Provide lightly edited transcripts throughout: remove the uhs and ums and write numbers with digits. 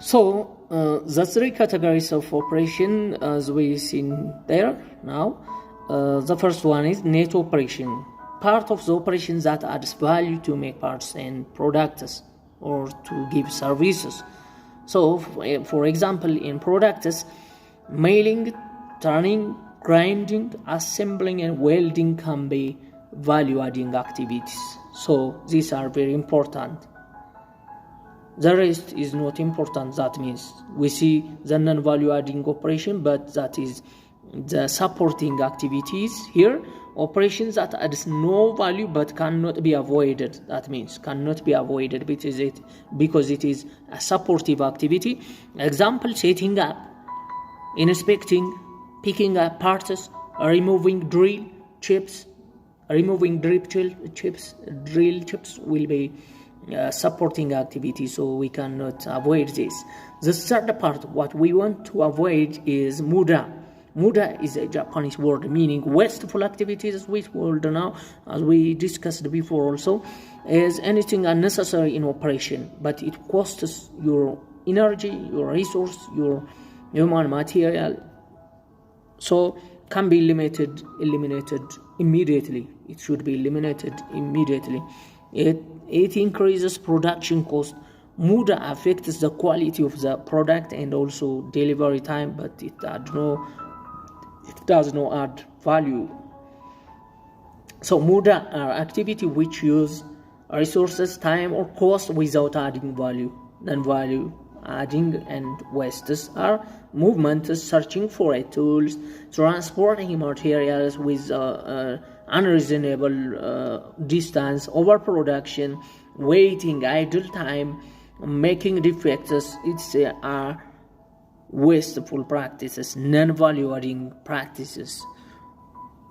So the three categories of operation as we seen there now. The first one is net operation, part of the operation that adds value to make parts and products or to give services. So for example, in products, mailing, turning, grinding, assembling and welding can be value-adding activities. So these are very important. The rest is not important. That means we see the non-value-adding operation, but that is the supporting activities here. Operations that adds no value but cannot be avoided. That means cannot be avoided because it is a supportive activity. Example: setting up, inspecting, picking up parts, removing drill chips will be supporting activity, so we cannot avoid this. The third part, what we want to avoid is muda. Muda is a Japanese word meaning wasteful activities, which word now, as we discussed before also, is anything unnecessary in operation, but it costs your energy, your resource, your human material, so can be eliminated immediately. It should be eliminated immediately. It increases production cost. Muda affects the quality of the product and also delivery time, but it does not add value. So muda are activity which use resources, time or cost without adding value. Non-value adding and wastes are movements, searching for tools, transporting materials with unreasonable distance, overproduction, waiting, idle time, making defects. It's are wasteful practices, non-value-adding practices.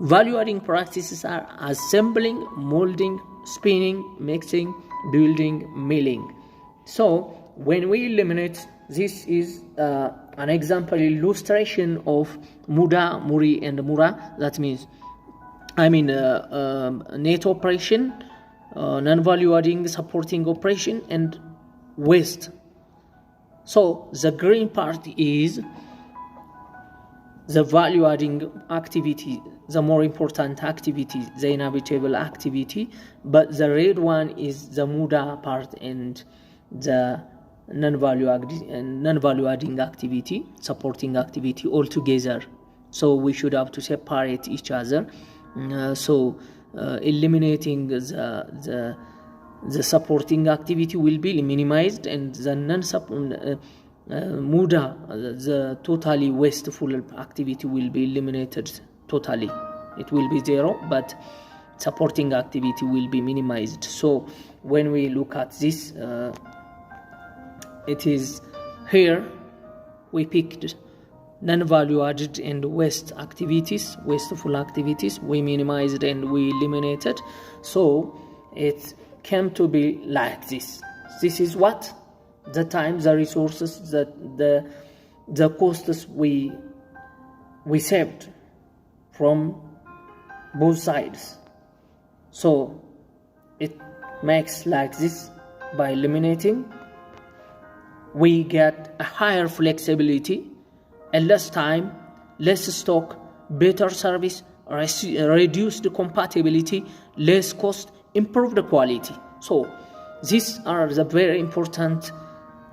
Value-adding practices are assembling, molding, spinning, mixing, building, milling. So when we eliminate, this is an example illustration of muda, muri, and mura. That means, net operation, non-value-adding supporting operation, and waste. So the green part is the value-adding activity, the more important activity, the inevitable activity, but the red one is the muda part and the non-value-adding activity, supporting activity altogether. So we should have to separate each other. Eliminating the supporting activity will be minimized, and the muda, the totally wasteful activity, will be eliminated totally. It will be zero, but supporting activity will be minimized. So when we look at this, it is here we picked non-value added and wasteful activities, we minimized and we eliminated. So it came to be like this. This is what the time, the resources, the costs we saved from both sides. So it makes like this. By eliminating, we get a higher flexibility, and less time, less stock, better service, reduced compatibility, less cost, improved quality. So these are the very important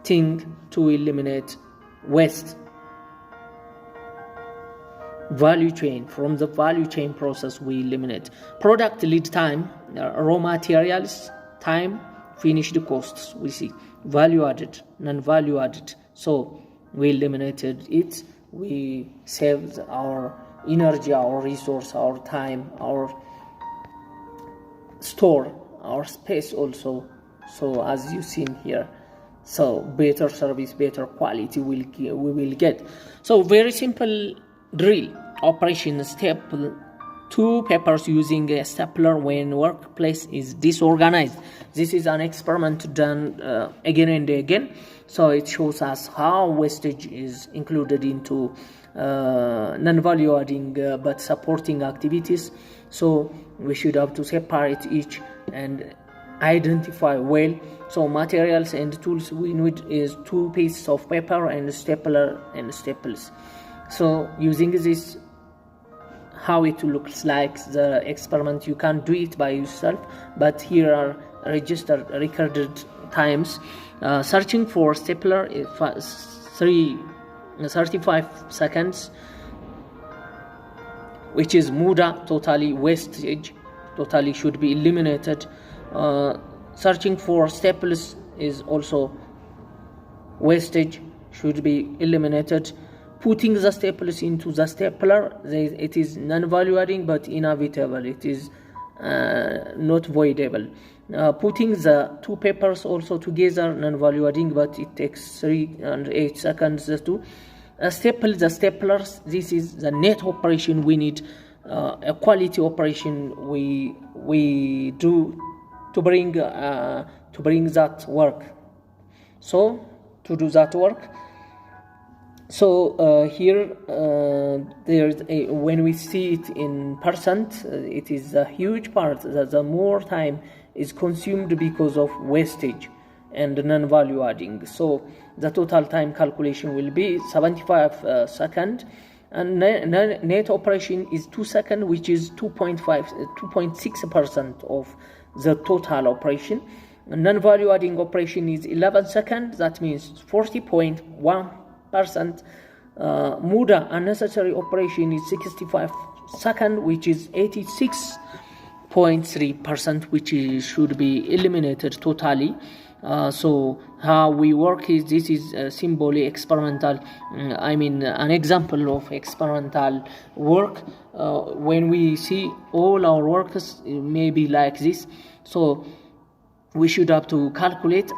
thing to eliminate waste. Value chain. From the value chain process, we eliminate product lead time, raw materials, time, finished costs. We see value added, non-value added. So we eliminated it. We saved our energy, our resource, our time, our store, our space also. So as you seen here, so better service, better quality we will get. So very simple drill operation. Step 2, papers using a stapler when workplace is disorganized. This is an experiment done again and again. So it shows us how wastage is included into non-value adding but supporting activities. So we should have to separate each and identify well. So materials and tools we need is 2 pieces of paper and stapler and staples. So using this, how it looks like the experiment, you can do it by yourself, but here are recorded times. Searching for stapler is 35 seconds, which is muda, totally wastage, totally should be eliminated. Searching for staples is also wastage, should be eliminated. Putting the staples into the stapler, it is non-value adding but inevitable, it is not voidable. Putting the 2 papers also together, non-value adding, but it takes 3 and 8 seconds to staple the staplers. This is the net operation we need, a quality operation we do to bring that work. So to do that work, so here there's when we see it in percent, it is a huge part that the more time is consumed because of wastage and non-value adding. So the total time calculation will be 75 seconds, and net operation is 2 seconds, which is 2.6% of the total operation. Non-value adding operation is 11 seconds, that means 40.1%. Muda, unnecessary operation, is 65 seconds, which is 86.3%, which should be eliminated totally. So how we work is, this is symbolic experimental, an example of experimental work. When we see all our works may be like this, so we should have to calculate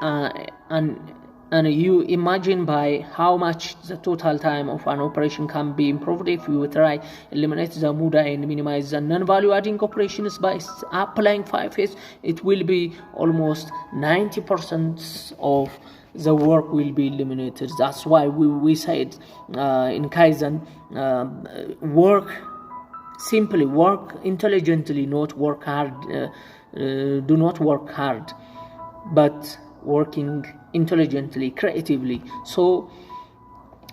and you imagine by how much the total time of an operation can be improved if you try eliminate the muda and minimize the non-value adding operations by applying 5S. It will be almost 90% of the work will be eliminated. That's why we said in Kaizen, work simply, work intelligently, not work hard. Do not work hard, but working intelligently, creatively. So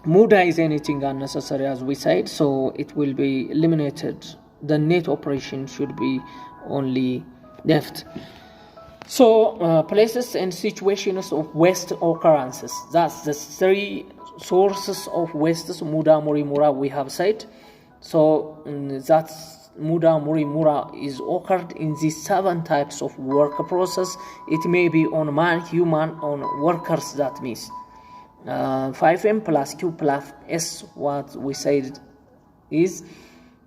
muda is anything unnecessary, as we said, so it will be eliminated. The net operation should be only left. So places and situations of waste occurrences, that's the 3 sources of wastes, muda, muri, mura, we have said. So that's muda, muri, mura is occurred in these 7 types of work process. It may be on man, human, on workers. That means 5M plus Q plus S, what we said is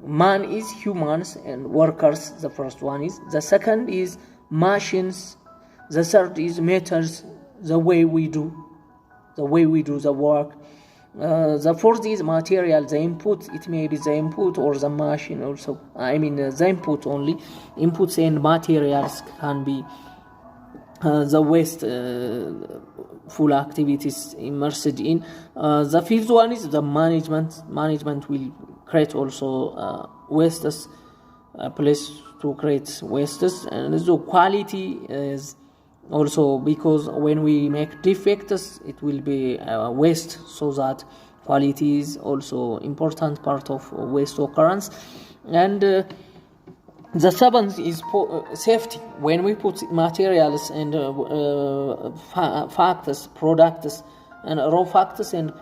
man is humans and workers. The first one is, the second is machines, the third is methods, the way we do the work. The fourth is material, the input. It may be the input or the machine also. The input only. Inputs and materials can be the waste full activities immersed in. The fifth one is the management. Management will create also wastes, a place to create wastes. And the quality is also, because when we make defects, it will be waste, so that quality is also important part of waste occurrence. And the seventh is safety. When we put materials and factors, products, and raw factors and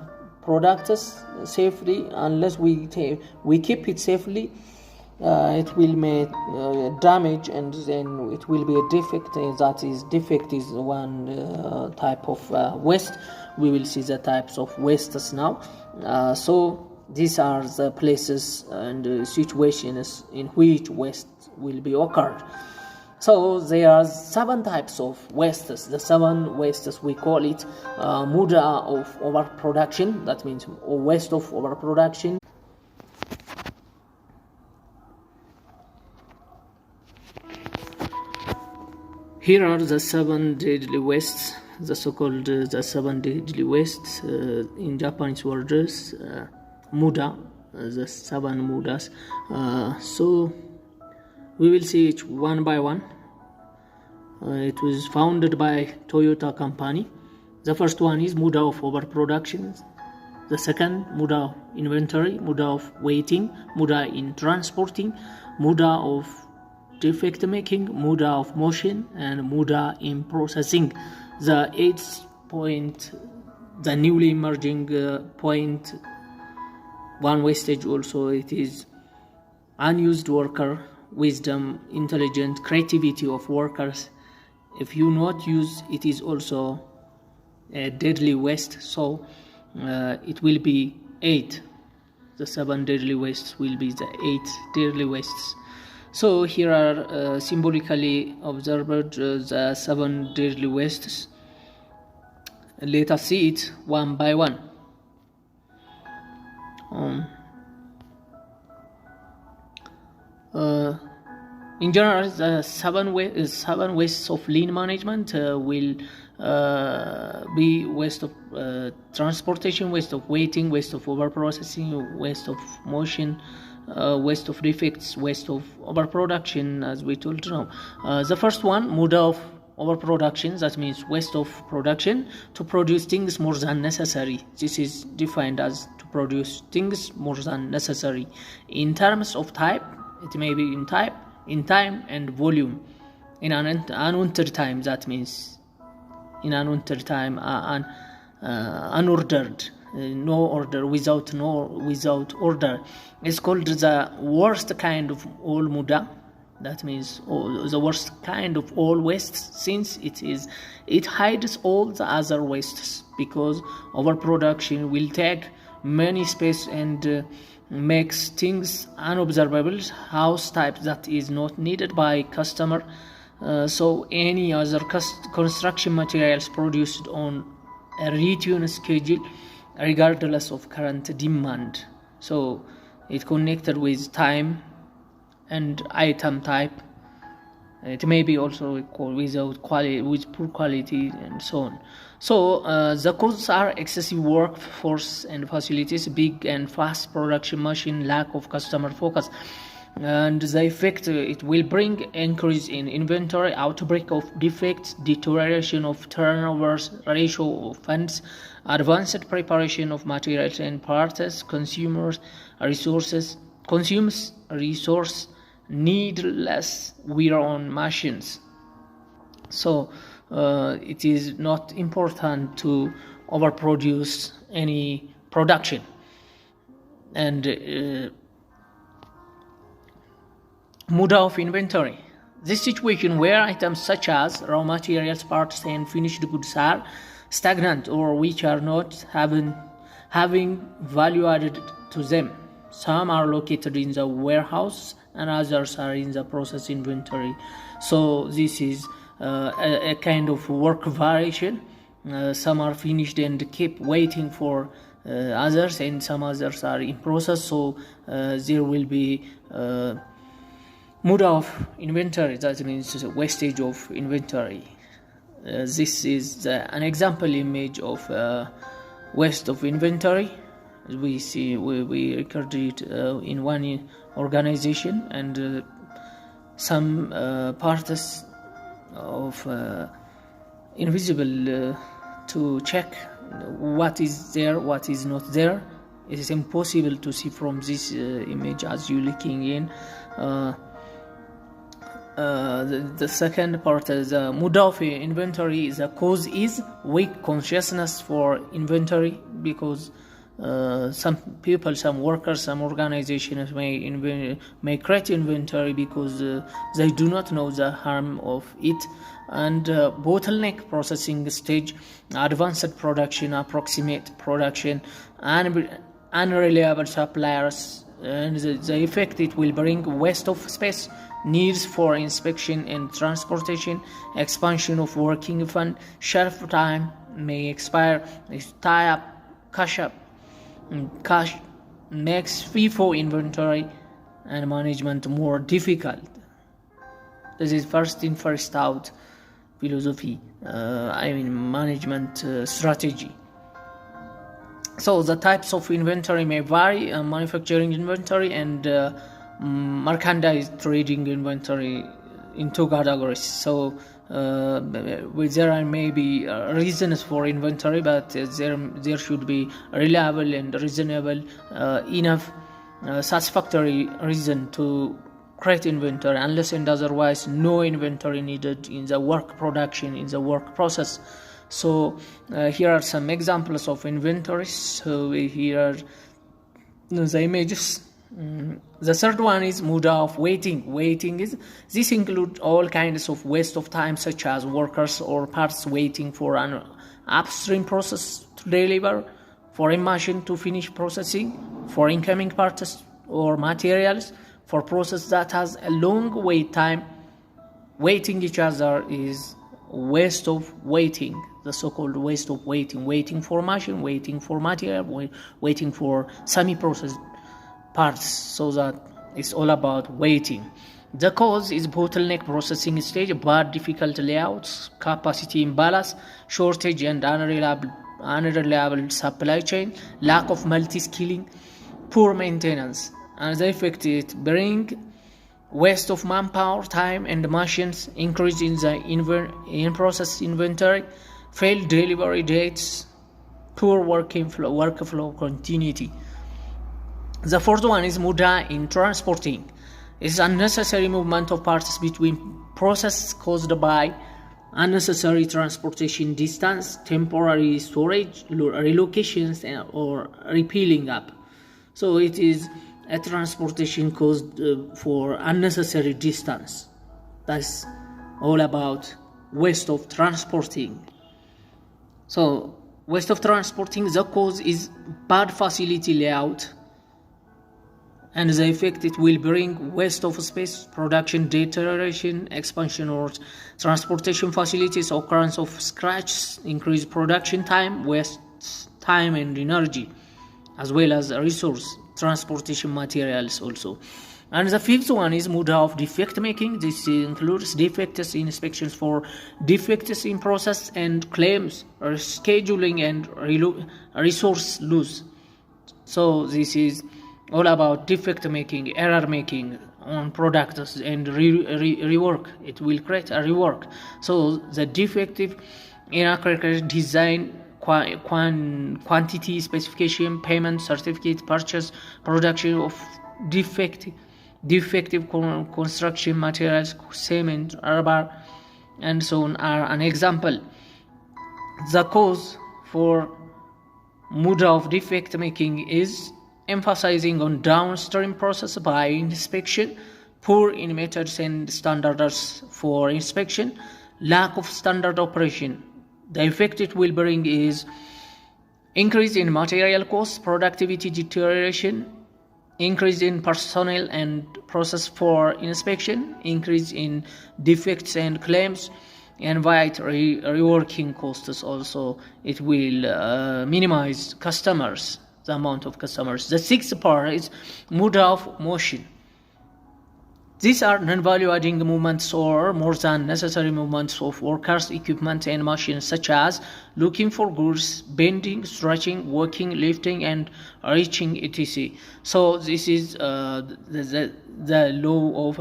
products safely, unless we keep it safely, it will make damage, and then it will be a defect. That is, defect is one type of waste. We will see the types of wastes now. So these are the places and situations in which waste will be occurred. So there are 7 types of wastes. The 7 wastes, we call it muda of overproduction. That means waste of overproduction. Here are the 7 deadly wastes, the so-called the 7 deadly wastes in Japanese words, muda, the 7 mudas. So we will see each one by one. It was founded by Toyota company. The first one is mode of overproduction. The second, mode of inventory, mode of waiting, mode in transporting, mode of defect making, mode of motion, and mode in processing. The eighth point, the newly emerging point, one wastage also, it is unused worker, wisdom, intelligent, creativity of workers. If you not use, it is also a deadly waste. So it will be 8. The 7 deadly wastes will be the 8 deadly wastes. So here are symbolically observed the 7 deadly wastes. Let us see it one by one. In general, the 7 wastes of lean management will be waste of transportation, waste of waiting, waste of overprocessing, waste of motion, waste of defects, waste of overproduction, as we told now. The first one, mode of overproduction, that means waste of production to produce things more than necessary. This is defined as to produce things more than necessary. In terms of type, it may be in type, in time, and volume. In unwanted time, that means in unwanted time, unordered, no order, without order. It's called the worst kind of all muda. That means the worst kind of all wastes, since it hides all the other wastes, because overproduction will take many space and makes things unobservable, house type that is not needed by customer. So any other construction materials produced on a routine schedule regardless of current demand. So it connected with time and item type. It may be also without quality, with poor quality, and so on. So the causes are excessive workforce and facilities, big and fast production machine, lack of customer focus. And the effect, it will bring increase in inventory, outbreak of defects, deterioration of turnovers, ratio of funds, advanced preparation of materials and parts, consumes resource, needless wear on machines. So it is not important to overproduce any production. And mode of inventory. This situation where items such as raw materials, parts, and finished goods are stagnant, or which are not having value added to them. Some are located in the warehouse and others are in the process inventory. So this is a kind of work variation. Some are finished and keep waiting for others, and some others are in process. So there will be mode of inventory, that means wastage of inventory. This is an example image of waste of inventory. We see we recorded in one organization, and some parts of invisible to check what is there, what is not there. It is impossible to see from this image as you looking in. The second part is mode of inventory. The cause is weak consciousness for inventory, because some people, some workers, some organizations may create inventory because they do not know the harm of it. And bottleneck processing stage, advanced production, approximate production, and unreliable suppliers, and the effect it will bring: waste of space, needs for inspection and transportation, expansion of working fund, shelf time may expire, tie up, cash makes FIFO inventory and management more difficult. This is first in, first out philosophy, management strategy. So the types of inventory may vary: manufacturing inventory and merchandise trading inventory, in 2 categories. So there are maybe reasons for inventory, but there should be reliable and reasonable enough satisfactory reason to create inventory. Unless and otherwise, no inventory needed in the work production, in the work process. So here are some examples of inventories. So here are the images. The third one is mode of waiting. This includes all kinds of waste of time, such as workers or parts waiting for an upstream process to deliver, for a machine to finish processing, for incoming parts or materials, for process that has a long wait time. Waiting each other is waste of waiting, the so-called waste of waiting for machine, waiting for material, waiting for semi-processed parts. So that it's all about waiting. The cause is bottleneck processing stage, bad difficult layouts, capacity imbalance, shortage and unreliable supply chain, lack of multi-skilling, poor maintenance. And the effect it bring waste of manpower, time and machines, increase in the in-process inventory, failed delivery dates, poor workflow continuity. The fourth one is muda in transporting. It's unnecessary movement of parts between processes caused by unnecessary transportation distance, temporary storage, relocations, or repealing up. So it is a transportation caused for unnecessary distance. That's all about waste of transporting. So waste of transporting, the cause is bad facility layout, and the effect it will bring waste of space, production deterioration, expansion or transportation facilities, occurrence of scratches, increased production time, waste time and energy, as well as resource, transportation materials also. And the fifth one is mode of defect making. This includes defects in inspections for defects in process and claims, scheduling and resource loss. So this is all about defect making, error making on products and rework. It will create a rework. So the defective, inaccurate design, quantity specification, payment, certificate, purchase, production of defective construction materials, cement, rubber, and so on are an example. The cause for mode of defect making is emphasizing on downstream process by inspection, poor in methods and standards for inspection, lack of standard operation. The effect it will bring is increase in material costs, productivity deterioration, increase in personnel and process for inspection, increase in defects and claims, and via reworking costs also. It will minimize customers, the amount of customers. The sixth part is mode of motion. These are non-value adding movements or more than necessary movements of workers, equipment and machines, such as looking for goods, bending, stretching, walking, lifting and reaching, etc. So this is the law of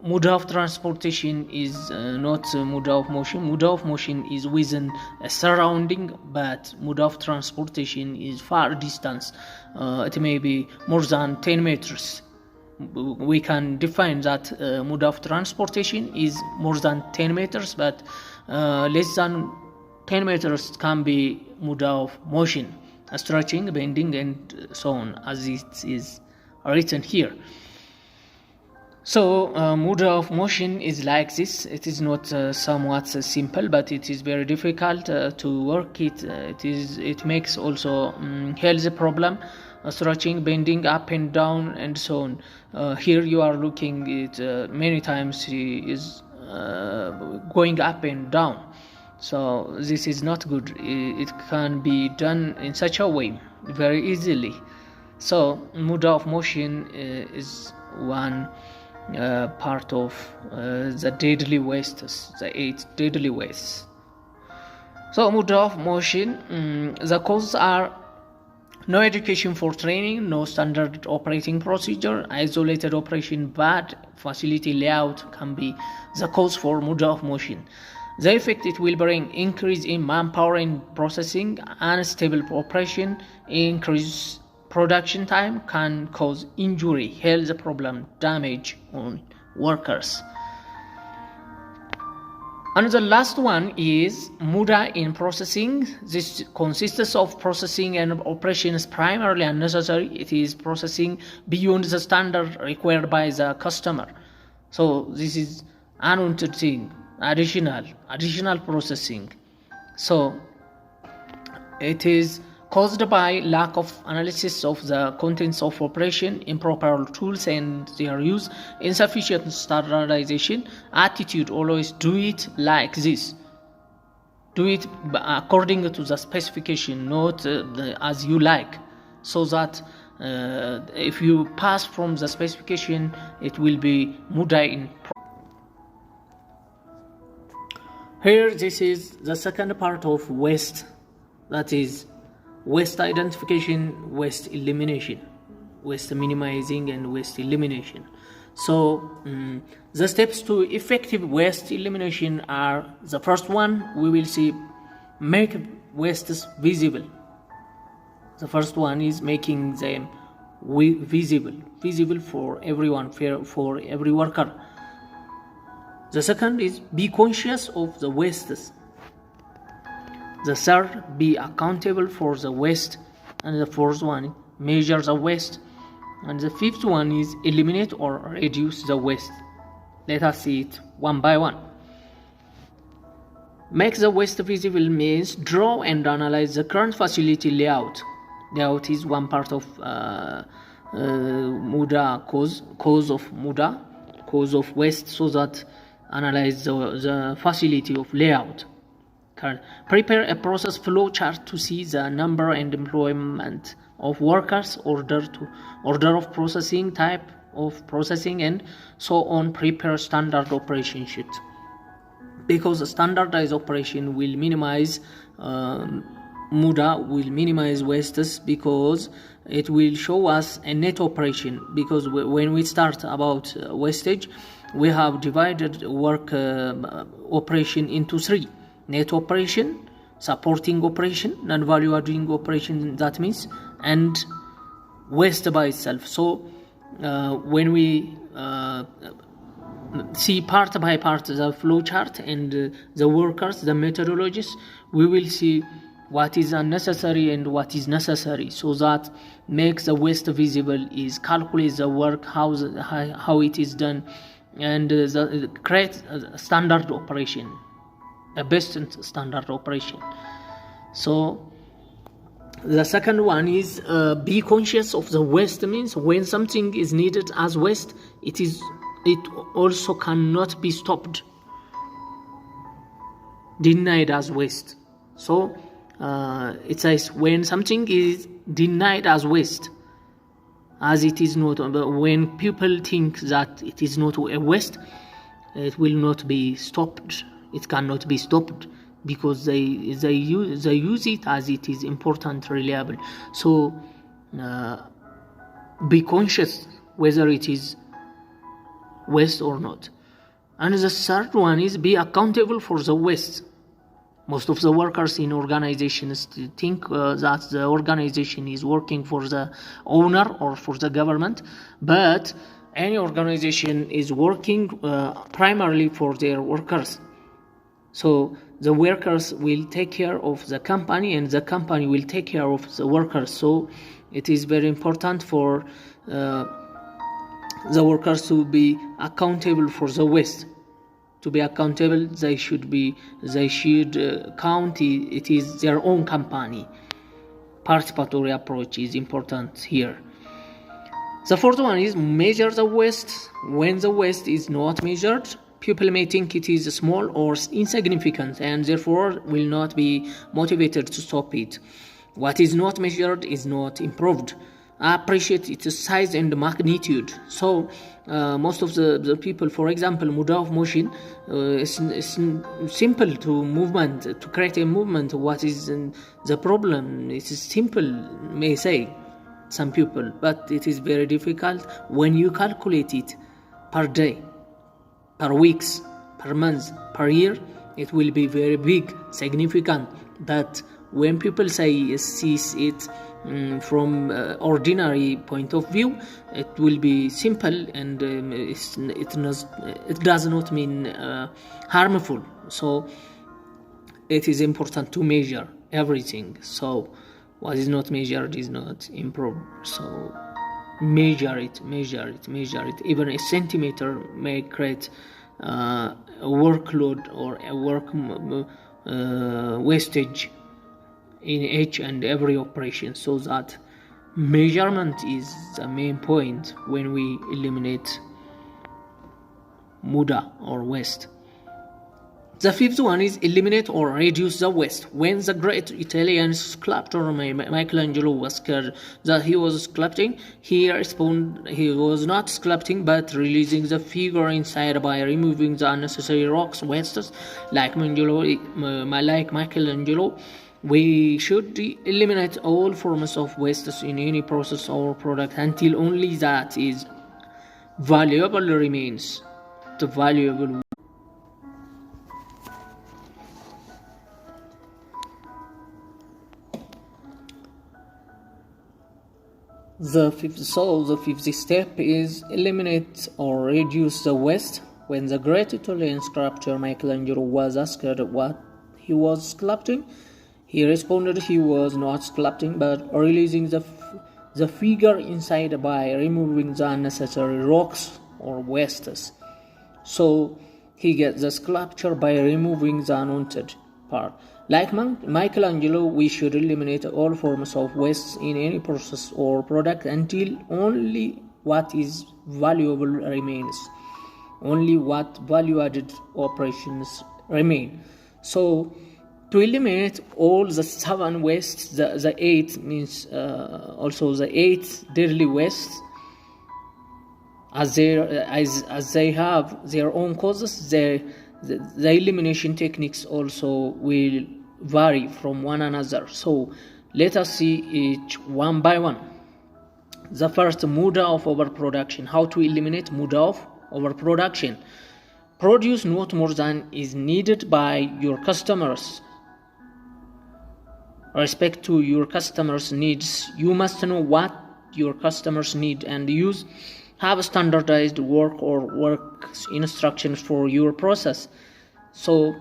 mode of transportation is not mode of motion. Mode of motion is within a surrounding, but mode of transportation is far distance. It may be more than 10 meters. We can define that mode of transportation is more than 10 meters, but less than 10 meters can be mode of motion, stretching, bending and so on, as it is written here. So mode of motion is like this. It is not somewhat simple, but it is very difficult to work it. It makes also health problem, stretching, bending up and down and so on. Here you are looking at many times he is going up and down. So this is not good. It can be done in such a way very easily. So mode of motion is one part of the deadly wastes, the 8 deadly wastes. So mode of motion, the causes are No education for training, no standard operating procedure, isolated operation, bad facility layout can be the cause for mode of motion. The effect it will bring: increase in manpower in processing, unstable operation, increase production time, can cause injury, health problem, damage on workers. And the last one is muda in processing. This consists of processing and operations primarily unnecessary. It is processing beyond the standard required by the customer. So this is unwanted thing, additional processing. So it is caused by lack of analysis of the contents of operation, improper tools and their use, insufficient standardization, attitude, always do it like this, do it according to the specification, not as you like, so that if you pass from the specification, it will be muda in. Here, this is the second part of waste, that is waste identification, waste elimination, waste minimizing and waste elimination. So the steps to effective waste elimination are: the first one, we will see, make wastes visible. The first one is making them visible for everyone, for every worker. The second is be conscious of the wastes. The third, be accountable for the waste. And the fourth one, measure the waste. And the fifth one is eliminate or reduce the waste. Let us see it one by one. Make the waste visible means draw and analyze the current facility layout. Layout is one part of muda, cause of waste, so that analyze the facility of layout. Prepare a process flow chart to see the number and employment of workers, order of processing, type of processing, and so on. Prepare standard operation sheet, because a standardized operation will minimize muda, will minimize wastes, because it will show us a net operation. Because when we start about wastage, we have divided work operation into three: net operation, supporting operation, non-value adding operation, that means, and waste by itself. So when we see part by part the flow chart and the workers, the methodologies, we will see what is unnecessary and what is necessary, so that makes the waste visible, is calculate the work, how it is done, and create a standard operation, a best standard operation. So the second one is be conscious of the waste, means when something is needed as waste, it also cannot be stopped, denied as waste. So it says when something is denied as waste, as it is not, when people think that it is not a waste, it will not be stopped. It cannot be stopped, because they use it as it is important, reliable. So be conscious whether it is waste or not. And the third one is be accountable for the waste. Most of the workers in organizations think that the organization is working for the owner or for the government, but any organization is working primarily for their workers. So the workers will take care of the company, and the company will take care of the workers. So it is very important for the workers to be accountable for the waste. To be accountable, they should count it is their own company. Participatory approach is important here. The fourth one is measure the waste. When the waste is not measured, people may think it is small or insignificant, and therefore will not be motivated to stop it. What is not measured is not improved. appreciate its size and magnitude. So most of the people, for example, mode of motion is simple to movement, to create a movement. What is the problem? It is simple, may say some people, but it is very difficult when you calculate it per day, per weeks, per month, per year. It will be very big, significant. But when people sees it from ordinary point of view, it will be simple, and it does not mean harmful. So it is important to measure everything. So what is not measured is not improved. So measure it. Even a centimeter may create a workload or a work wastage in each and every operation. So that measurement is the main point when we eliminate muda or waste. The fifth one is eliminate or reduce the waste. When the great Italian sculptor Michelangelo was scared that he was sculpting, he responded he was not sculpting but releasing the figure inside by removing the unnecessary rocks, wastes. Like Michelangelo, we should eliminate all forms of wastes in any process or product until only that is valuable remains. The valuable. The fifth step is eliminate or reduce the waste. When the great Italian sculptor Michelangelo was asked what he was sculpting, he responded he was not sculpting but releasing the figure inside by removing the unnecessary rocks or wastes. So he gets the sculpture by removing the unwanted part. Like Michelangelo, we should eliminate all forms of waste in any process or product until only what is valuable remains. Only what value-added operations remain. So to eliminate all the 7 wastes, the 8 means also the 8 deadly wastes, as they have their own causes, the elimination techniques also will vary from one another. So let us see each one by one. The first, muda of overproduction. How to eliminate muda of overproduction? Produce not more than is needed by your customers. Respect to your customers' needs. You must know what your customers need and have standardized work instructions for your process, so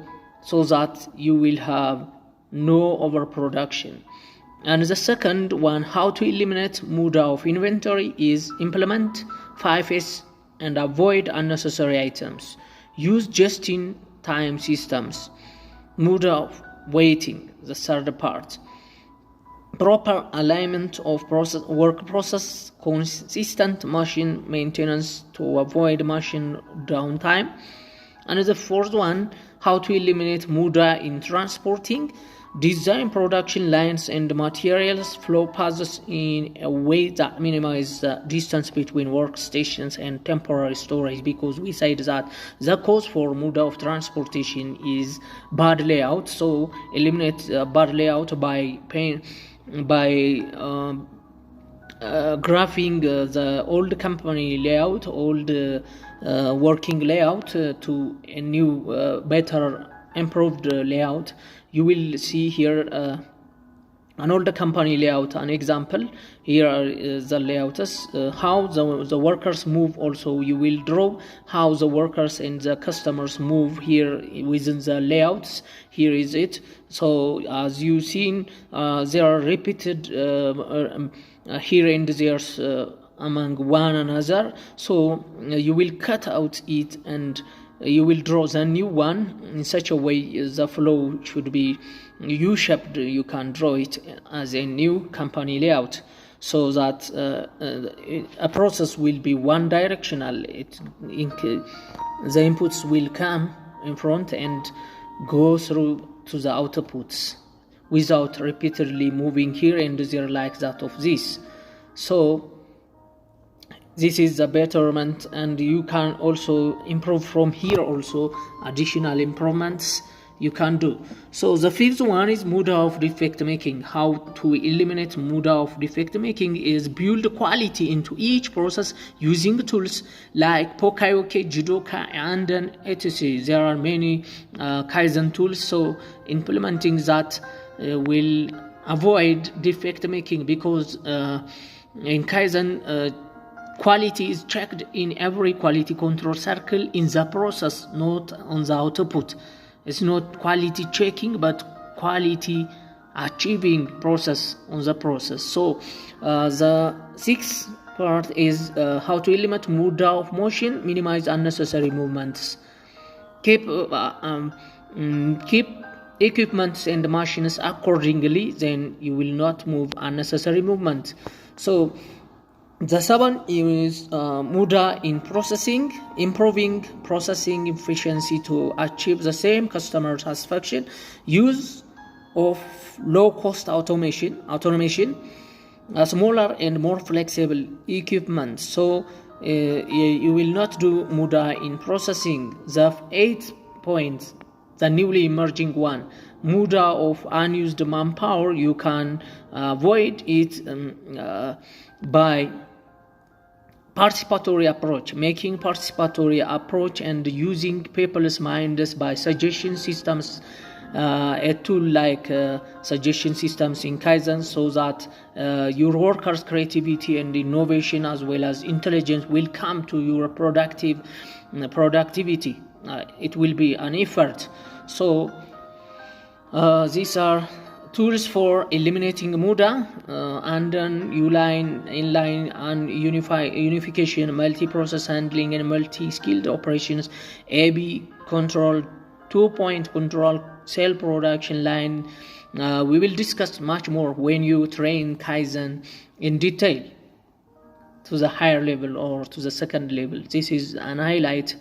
that you will have no overproduction. And the second one, how to eliminate muda of inventory, is implement 5S and avoid unnecessary items. Use just-in-time systems. Muda of waiting, the third part. Proper alignment of work process, consistent machine maintenance to avoid machine downtime. And the fourth one, how to eliminate muda in transporting. Design production lines and materials flow paths in a way that minimizes the distance between workstations and temporary storage, because we said that the cause for muda of transportation is bad layout. So eliminate bad layout by graphing the old company layout, old working layout to a new, better, improved layout. You will see here an old company layout, an example. Here are the layouts, how the workers move. Also, you will draw how the workers and the customers move here within the layouts. Here is it. So as you seen, they are repeated here and there among one another. So you will cut out it and you will draw the new one in such a way the flow should be U-shaped. You can draw it as a new company layout, so that a process will be one directional. The inputs will come in front and go through to the outputs without repeatedly moving here and there like that of this. So this is the betterment, and you can also improve from here. Also additional improvements you can do. So the fifth one is mode of defect making. How to eliminate mode of defect making is build quality into each process using tools like Pokayoke, Jidoka, and etc. There are many Kaizen tools, so implementing that will avoid defect making, because in Kaizen quality is checked in every quality control circle in the process, not on the output. It's not quality checking, but quality achieving process on the process. So the sixth part is how to eliminate mode of motion, minimize unnecessary movements. Keep equipments and machines accordingly, then you will not move unnecessary movement. So the seven is Muda in processing, improving processing efficiency to achieve the same customer satisfaction. Use of low-cost automation, smaller and more flexible equipment. So you will not do Muda in processing. The 8th point, the newly emerging one, Muda of unused manpower. You can avoid it by participatory approach, making participatory approach and using paperless minds by suggestion systems, a tool like suggestion systems in Kaizen, so that your workers' creativity and innovation as well as intelligence will come to your productivity. It will be an effort. So these are tools for eliminating Muda, and then U-line, inline, and unification, multi-process handling, and multi-skilled operations, A/B control, 2-point control, cell production line. We will discuss much more when you train Kaizen in detail to the higher level or to the second level. This is an highlight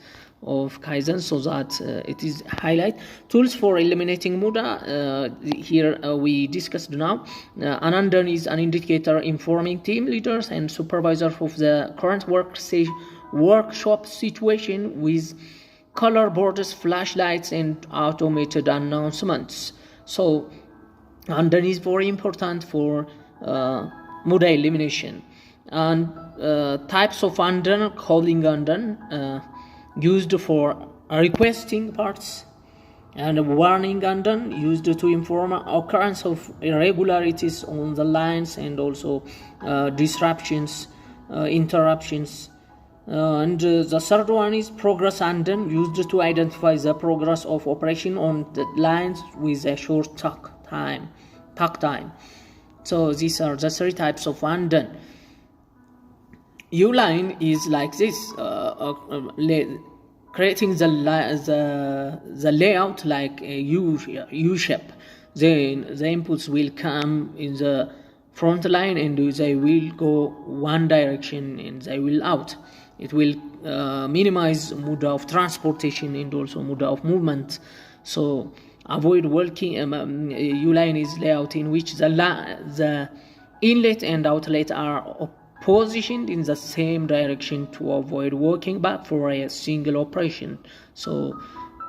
of Kaizen, so that it is highlight. Tools for eliminating Muda, here we discussed now. Anandan is an indicator informing team leaders and supervisors of the current workshop situation with color borders, flashlights, and automated announcements. So Andan is very important for Muda elimination. And types of Andan, calling Andan, used for requesting parts, and warning Andan used to inform occurrence of irregularities on the lines and also disruptions, interruptions. And the third one is progress Andan, used to identify the progress of operation on the lines with a short talk time. So these are the three types of Andan. U-line is like this, creating the layout like a U shape. Then the inputs will come in the front line and they will go one direction and they will out. It will minimize mode of transportation and also mode of movement. So avoid working. U-line is layout in which the inlet and outlet are positioned in the same direction to avoid walking back for a single operation. So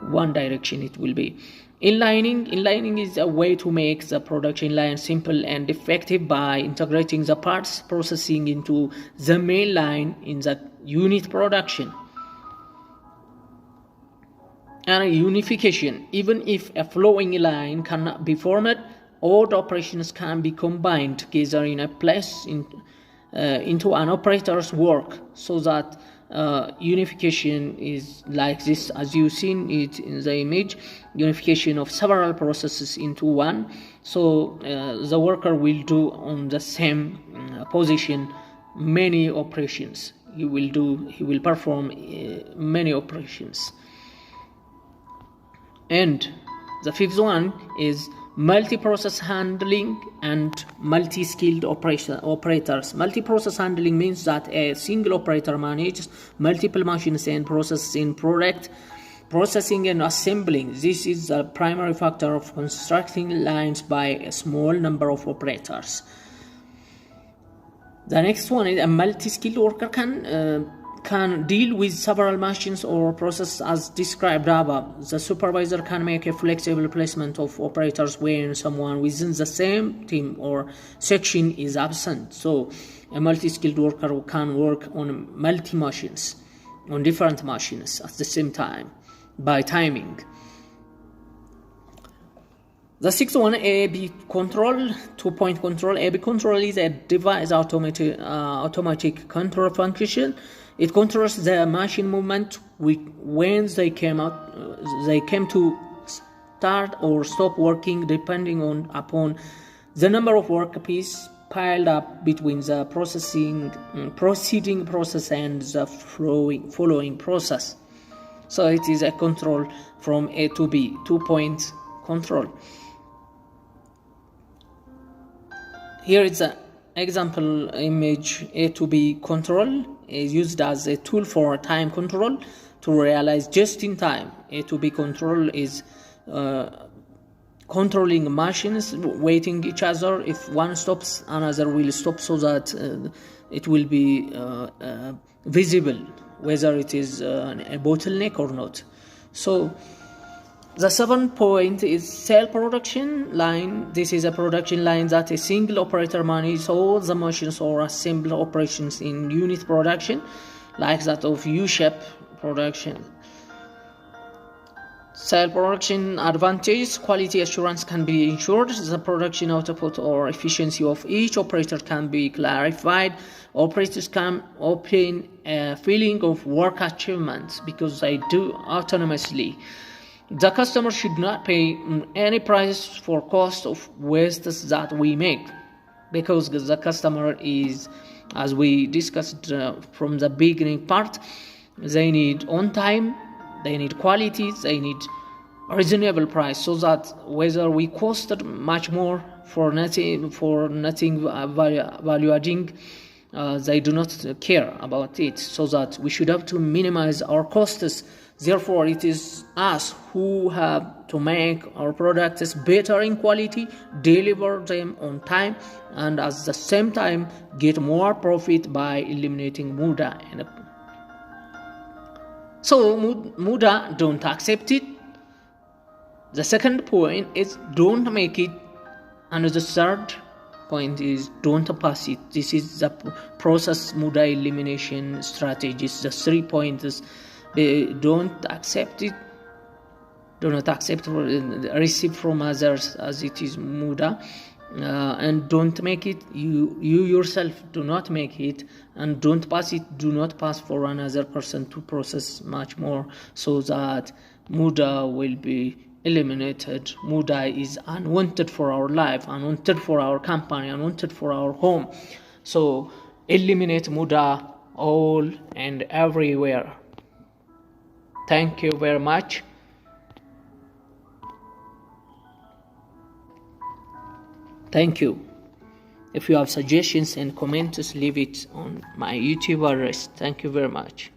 one direction it will be. Inlining is a way to make the production line simple and effective by integrating the parts processing into the main line in the unit production. And unification, even if a flowing line cannot be formed, all the operations can be combined together in a place into an operator's work, so that unification is like this, as you seen it in the image, unification of several processes into one. So the worker will do on the same position many operations. He will perform many operations. And the fifth one is multi-process handling and multi-skilled operators. Multi-process handling means that a single operator manages multiple machines and processes in product processing and assembling. This is the primary factor of constructing lines by a small number of operators. The next one is a multi-skilled worker can deal with several machines or processes as described above. The supervisor can make a flexible placement of operators when someone within the same team or section is absent. So a multi-skilled worker can work on multi-machines, on different machines at the same time by timing. The sixth one, A/B control, 2-point control. A/B control is a device automatic control function. It controls the machine movement when they came to start or stop working, depending upon the number of workpieces piled up between the proceeding process and the following process. So it is a control from A to B, 2-point control. Here is an example image. A to B control is used as a tool for time control to realize just in time. A to B control is controlling machines waiting each other. If one stops, another will stop, so that it will be visible whether it is a bottleneck or not. So the 7th point is cell production line. This is a production line that a single operator manages all the machines or assemble operations in unit production, like that of U-shape production. Cell production advantages: quality assurance can be ensured, the production output or efficiency of each operator can be clarified, operators can obtain a feeling of work achievement because they do autonomously. The customer should not pay any price for cost of wastes that we make, because the customer is, as we discussed from the beginning part, they need on time, they need quality, they need reasonable price, so that whether we costed much more for nothing value adding, they do not care about it, so that we should have to minimize our costs. Therefore, it is us who have to make our products better in quality, deliver them on time, and at the same time get more profit by eliminating muda. So muda, don't accept it. The second point is don't make it, and the third point is don't pass it. This is the process muda elimination strategies. The 3 points: don't accept it, do not accept receive from others as it is muda, and don't make it, you yourself do not make it, and don't pass it, do not pass for another person to process much more, so that muda will be eliminated. Muda is unwanted for our life, unwanted for our company, unwanted for our home. So eliminate muda all and everywhere. Thank you very much. Thank you. If you have suggestions and comments, leave it on my YouTube address. Thank you very much.